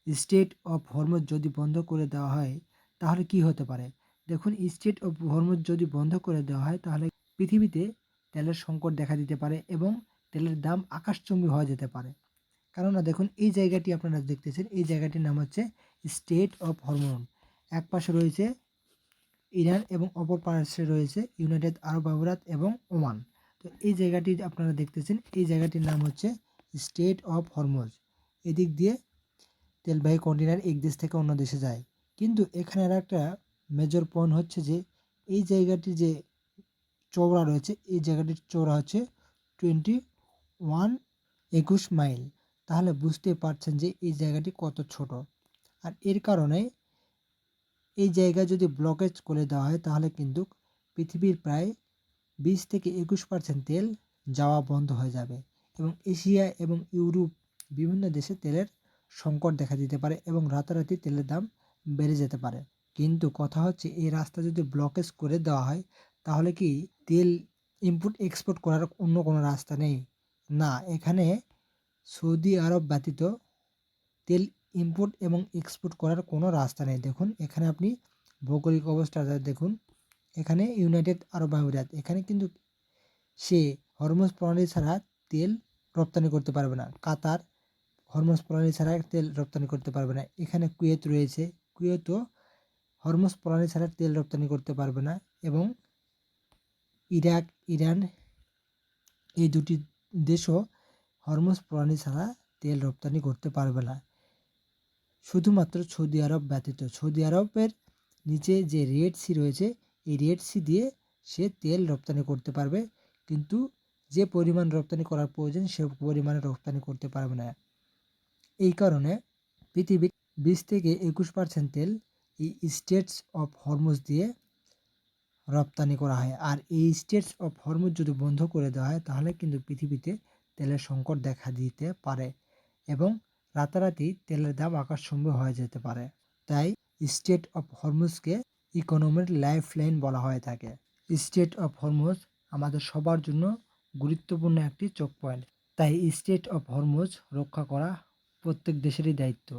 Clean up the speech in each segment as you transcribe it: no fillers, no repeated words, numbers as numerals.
Straight of Hormuz যদি বন্ধ করে দেওয়া হয় তাহলে কি হতে পারে? দেখুন, স্ট্রেইট অফ হরমুজ যদি বন্ধ করে দেওয়া হয় তাহলে পৃথিবীতে তেলের সংকট দেখা দিতে পারে এবং তেলের দাম আকাশচুম্বী হয়ে যেতে পারে। কেননা দেখুন, এই জায়গাটি আপনারা দেখতেছেন, এই জায়গাটির নাম হচ্ছে স্ট্রেইট অফ হরমুজ। এক পাশে রয়েছে ইরান এবং অপর পাশে রয়েছে ইউনাইটেড আরব আমিরাত এবং ওমান। তো এই জায়গাটি আপনারা দেখতেছেন, এই জায়গাটির নাম হচ্ছে স্ট্রেইট অফ হরমুজ। এদিক দিয়ে তেলবাহী কন্টেনার এক দেশ থেকে অন্য দেশে যায়। কিন্তু এখানে আর একটা মেজর পয়েন্ট হচ্ছে যে এই জায়গাটি যে চওড়া রয়েছে, এই জায়গাটির চওড়া হচ্ছে 21 মাইল। তাহলে বুঝতেই পারছেন যে এই জায়গাটি কত ছোট। আর এর কারণে এই জায়গায় যদি ব্লকেজ করে দেওয়া হয় তাহলে কিন্তু পৃথিবীর প্রায় 20-21% তেল যাওয়া বন্ধ হয়ে যাবে এবং এশিয়া এবং ইউরোপ বিভিন্ন দেশে তেলের সংকট দেখা দিতে পারে এবং রাতারাতি তেলের দাম বেড়ে যেতে পারে। কিন্তু কথা হচ্ছে, এই রাস্তা যদি ব্লকেজ করে দেওয়া হয় তাহলে কি তেল ইম্পোর্ট এক্সপোর্ট করার অন্য কোনো রাস্তা নেই? না, এখানে সৌদি আরব ব্যতীত তেল ইম্পোর্ট এবং এক্সপোর্ট করার কোনো রাস্তা নেই। দেখুন, এখানে আপনি ভৌগোলিক অবস্থাটা দেখুন, এখানে ইউনাইটেড আরব আমিরাত, এখানে কিন্তু সে হরমুজ প্রণালী ছাড়া তেল রপ্তানি করতে পারবে না। কাতার হরমুজ প্রণালী ছাড়া তেল রপ্তানি করতে পারবে না। এখানে কুয়েত রয়েছে, কুয়েতও হরমুজ প্রণালী ছাড়া তেল রপ্তানি করতে পারবে না এবং ইরাক, ইরান এই দুটি দেশও হরমুজ প্রণালী ছাড়া তেল রপ্তানি করতে পারবে না। শুধুমাত্র সৌদি আরব ব্যতীত। সৌদি আরবের নিচে যে রেড সি রয়েছে, এই রেড সি দিয়ে সে তেল রপ্তানি করতে পারবে, কিন্তু যে পরিমাণ রপ্তানি করার প্রয়োজন সে পরিমাণে রপ্তানি করতে পারবে না। এই কারণে পৃথিবীর 20-21% তেল এই স্ট্রেইটস অফ হরমুজ দিয়ে রপ্তানি করা হয়। আর এই স্ট্রেইটস অফ হরমুজ যদি বন্ধ করে দেওয়া হয় তাহলে কিন্তু পৃথিবীতে তেলের সংকট দেখা দিতে পারে এবং রাতারাতি তেলের দাম আকাশচুম্বী হয়ে যেতে পারে। তাই স্ট্রেইট অফ হরমুজকে ইকোনমির লাইফ লাইন বলা হয়ে থাকে। স্ট্রেইট অফ হরমুজ আমাদের সবার জন্য গুরুত্বপূর্ণ একটি চোক পয়েন্ট। তাই স্ট্রেইট অফ হরমুজ রক্ষা করা প্রত্যেক দেশেরই দায়িত্ব।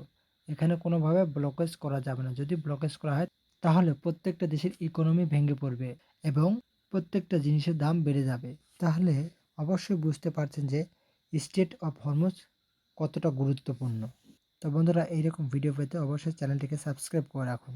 এখানে কোনোভাবে ব্লকেজ করা যাবে না। যদি ব্লকেজ করা হয় তাহলে প্রত্যেকটা দেশের ইকোনমি ভেঙে পড়বে এবং প্রত্যেকটা জিনিসের দাম বেড়ে যাবে। তাহলে অবশ্যই বুঝতে পারছেন যে স্ট্রেইট অফ হরমুজ কতটা গুরুত্বপূর্ণ। তো বন্ধুরা, এইরকম ভিডিও পেতে অবশ্যই চ্যানেলটিকে সাবস্ক্রাইব করে রাখুন।